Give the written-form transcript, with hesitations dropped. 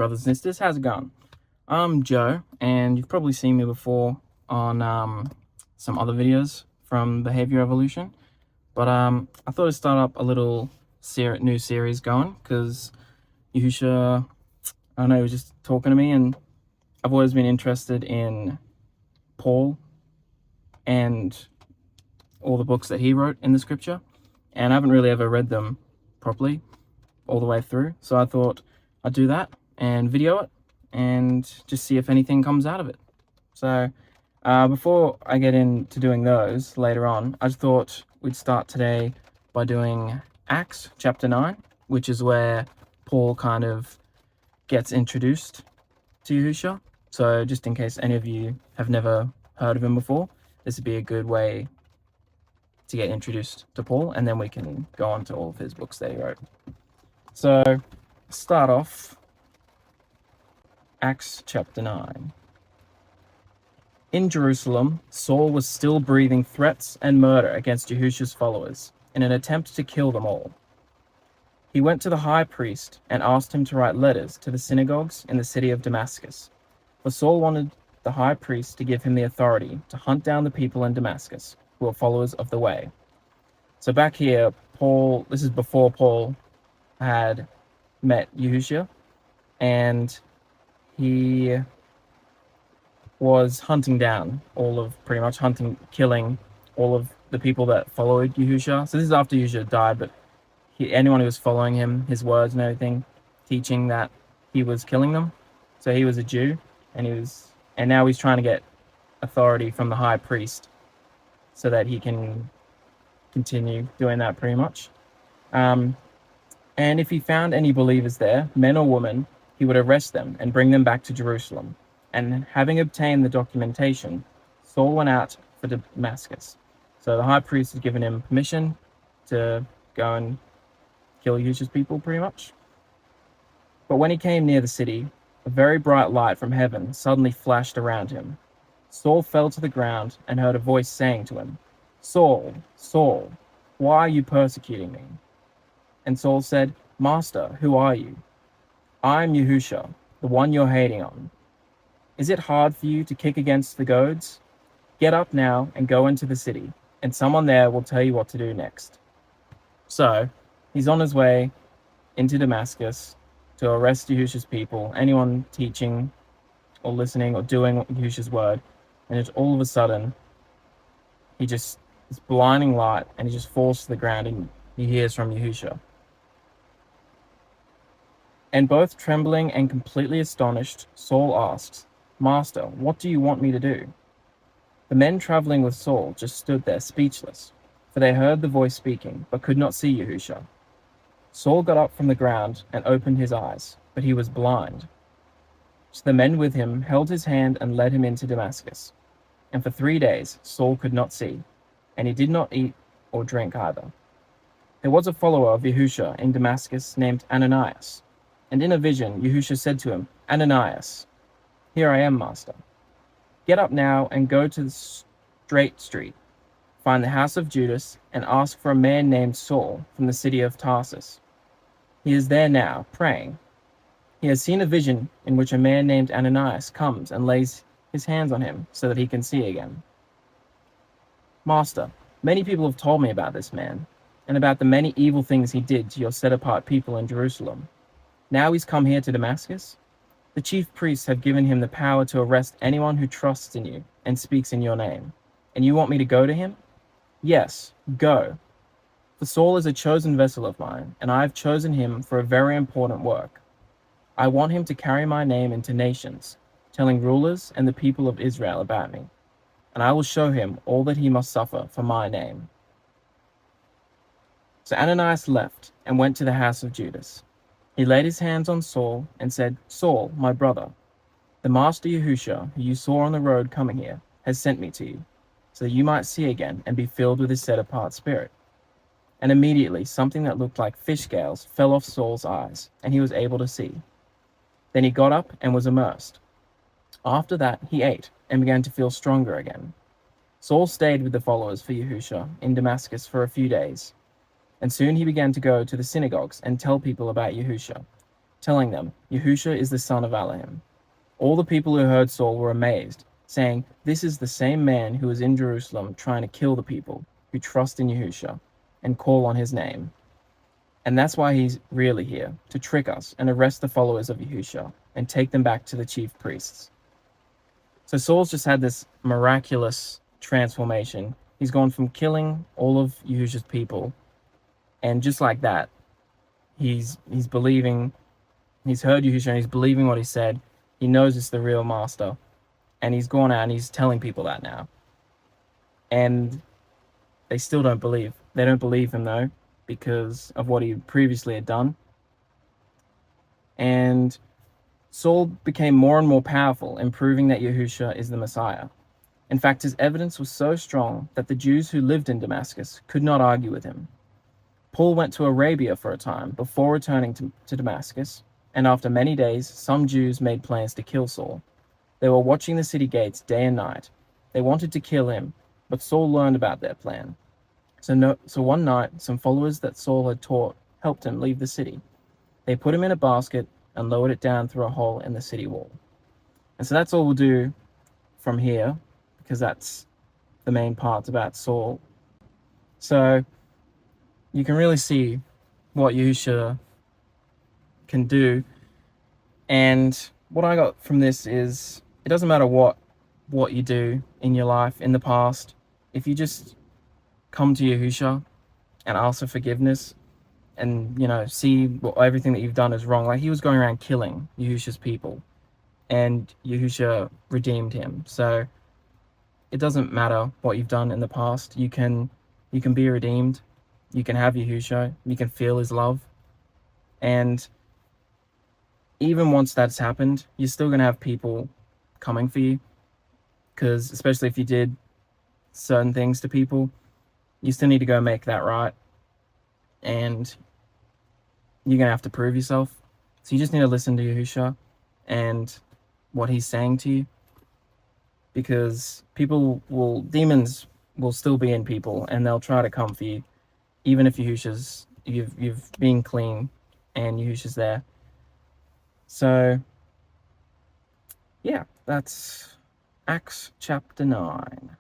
brothers and sisters, how's it going? I'm Joe, and you've probably seen me before on some other videos from Behavior Evolution, but I thought I'd start up a little new series going, because Yahusha, I don't know, he was just talking to me, and I've always been interested in Paul and all the books that he wrote in the scripture, and I haven't really ever read them properly all the way through, so I thought I'd do that and video it and just see if anything comes out of it. So before I get into doing those later on, I just thought we'd start today by doing Acts chapter 9, which is where Paul kind of gets introduced to Yahusha. So just in case any of you have never heard of him before, this would be a good way to get introduced to Paul, and then we can go on to all of his books that he wrote. So start off Acts chapter 9. In Jerusalem, Saul was still breathing threats and murder against Yahusha's followers in an attempt to kill them all. He went to the high priest and asked him to write letters to the synagogues in the city of Damascus, for Saul wanted the high priest to give him the authority to hunt down the people in Damascus who are followers of the way. So back here, this is before Paul had met Yahusha, and he was hunting down killing all of the people that followed Yahusha. So this is after Yahusha died, but anyone who was following him, his words and everything, teaching that he was killing them. So he was a Jew, and now he's trying to get authority from the high priest so that he can continue doing that pretty much. And if he found any believers there, men or women, he would arrest them and bring them back to Jerusalem. And having obtained the documentation, Saul went out for Damascus. So the high priest had given him permission to go and kill Yahusha's people, pretty much. But when he came near the city, a very bright light from heaven suddenly flashed around him. Saul fell to the ground and heard a voice saying to him, "Saul, Saul, why are you persecuting me?" And Saul said, "Master, who are you?" "I am Yahusha, the one you're hating on. Is it hard for you to kick against the goads? Get up now and go into the city, and someone there will tell you what to do next." So he's on his way into Damascus to arrest Yahusha's people, anyone teaching or listening or doing Yahusha's word, and just all of a sudden, this blinding light, and he just falls to the ground, and he hears from Yahusha. And both trembling and completely astonished, Saul asks, "Master, what do you want me to do?" The men traveling with Saul just stood there speechless, for they heard the voice speaking, but could not see Yahusha. Saul got up from the ground and opened his eyes, but he was blind. So the men with him held his hand and led him into Damascus. And for 3 days Saul could not see, and he did not eat or drink either. There was a follower of Yahusha in Damascus named Ananias, and in a vision Yahusha said to him, "Ananias." "Here I am, Master." "Get up now and go to the straight street, find the house of Judas, and ask for a man named Saul from the city of Tarsus. He is there now, praying. He has seen a vision in which a man named Ananias comes and lays his hands on him so that he can see again." "Master, many people have told me about this man, and about the many evil things he did to your set-apart people in Jerusalem. Now he's come here to Damascus. The chief priests have given him the power to arrest anyone who trusts in you and speaks in your name. And you want me to go to him? Yes, go. For Saul is a chosen vessel of mine, and I have chosen him for a very important work. I want him to carry my name into nations, telling rulers and the people of Israel about me. And I will show him all that he must suffer for my name." So Ananias left and went to the house of Judas. He laid his hands on Saul and said, "Saul, my brother, the master Yahusha, who you saw on the road coming here, has sent me to you, so that you might see again and be filled with his set-apart spirit." And immediately something that looked like fish scales fell off Saul's eyes, and he was able to see. Then he got up and was immersed. After that he ate and began to feel stronger again. Saul stayed with the followers for Yahusha in Damascus for a few days, and soon he began to go to the synagogues and tell people about Yahusha. telling them, Yahusha is the son of Alahim. All the people who heard Saul were amazed, saying, "This is the same man who is in Jerusalem trying to kill the people who trust in Yahusha and call on his name. And that's why he's really here, to trick us and arrest the followers of Yahusha and take them back to the chief priests." So Saul's just had this miraculous transformation. He's gone from killing all of Yahusha's people, and just like that, he's believing, he's heard Yahusha and he's believing what he said. He knows it's the real master, and he's gone out and he's telling people that now. And they still don't believe. They don't believe him though, because of what he previously had done. And Saul became more and more powerful in proving that Yahusha is the Messiah. In fact, his evidence was so strong that the Jews who lived in Damascus could not argue with him. Paul went to Arabia for a time before returning to Damascus, and after many days, some Jews made plans to kill Saul. They were watching the city gates day and night. They wanted to kill him, but Saul learned about their plan. So one night, some followers that Saul had taught helped him leave the city. They put him in a basket and lowered it down through a hole in the city wall. And so that's all we'll do from here, because that's the main parts about Saul. So you can really see what Yahusha can do. And what I got from this is, it doesn't matter what you do in your life in the past, if you just come to Yahusha and ask for forgiveness and, see everything that you've done is wrong. Like, he was going around killing Yahusha's people, and Yahusha redeemed him. So it doesn't matter what you've done in the past. You can be redeemed. You can have Yahusha. You can feel his love. And even once that's happened, you're still going to have people coming for you, because especially if you did certain things to people, you still need to go make that right, and you're going to have to prove yourself. So you just need to listen to Yahusha and what he's saying to you, because demons will still be in people, and they'll try to come for you, even if you've been clean and Yahusha's there. So yeah, that's Acts chapter 9.